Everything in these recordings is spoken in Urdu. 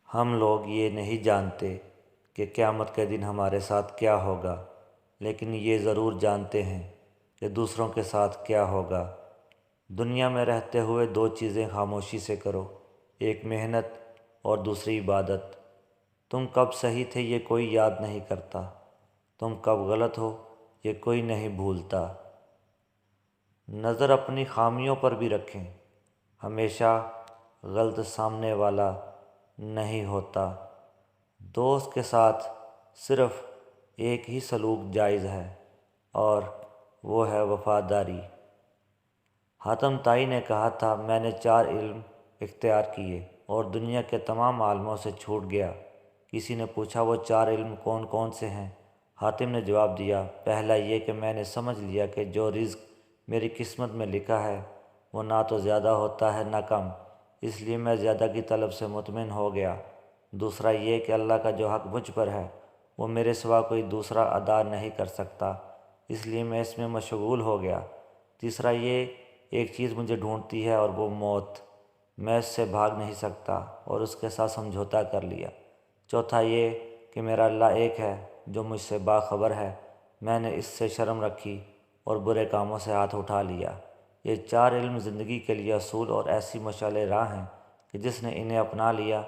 ہم لوگ یہ نہیں جانتے کہ قیامت کے دن ہمارے ساتھ کیا ہوگا، لیکن یہ ضرور جانتے ہیں کہ دوسروں کے ساتھ کیا ہوگا۔ دنیا میں رہتے ہوئے دو چیزیں خاموشی سے کرو، ایک محنت اور دوسری عبادت۔ تم کب صحیح تھے یہ کوئی یاد نہیں کرتا، تم کب غلط ہو یہ کوئی نہیں بھولتا۔ نظر اپنی خامیوں پر بھی رکھیں، ہمیشہ غلط سامنے والا نہیں ہوتا۔ دوست کے ساتھ صرف ایک ہی سلوک جائز ہے اور وہ ہے وفاداری۔ حاتم طائی نے کہا تھا، میں نے 4 علم اختیار کیے اور دنیا کے تمام عالموں سے چھوٹ گیا۔ کسی نے پوچھا وہ 4 علم کون کون سے ہیں؟ حاتم نے جواب دیا، پہلا یہ کہ میں نے سمجھ لیا کہ جو رزق میری قسمت میں لکھا ہے وہ نہ تو زیادہ ہوتا ہے نہ کم، اس لیے میں زیادہ کی طلب سے مطمئن ہو گیا۔ دوسرا یہ کہ اللہ کا جو حق مجھ پر ہے وہ میرے سوا کوئی دوسرا ادا نہیں کر سکتا، اس لیے میں اس میں مشغول ہو گیا۔ تیسرا یہ ایک چیز مجھے ڈھونڈتی ہے اور وہ موت، میں اس سے بھاگ نہیں سکتا اور اس کے ساتھ سمجھوتا کر لیا۔ چوتھا یہ کہ میرا اللہ ایک ہے جو مجھ سے باخبر ہے، میں نے اس سے شرم رکھی اور برے کاموں سے ہاتھ اٹھا لیا۔ یہ 4 علم زندگی کے لیے اصول اور ایسی مشعل راہ ہیں کہ جس نے انہیں اپنا لیا،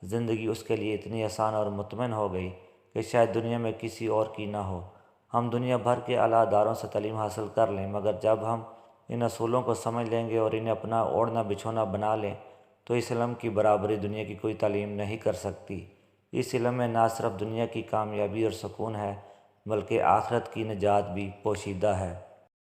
زندگی اس کے لیے اتنی آسان اور مطمئن ہو گئی کہ شاید دنیا میں کسی اور کی نہ ہو۔ ہم دنیا بھر کے اعلیٰ اداروں سے تعلیم حاصل کر لیں، مگر جب ہم ان اصولوں کو سمجھ لیں گے اور انہیں اپنا اوڑھنا بچھونا بنا لیں تو اس علم کی برابری دنیا کی کوئی تعلیم نہیں کر سکتی۔ اس علم میں نہ صرف دنیا کی کامیابی اور سکون ہے بلکہ آخرت کی نجات بھی پوشیدہ ہے۔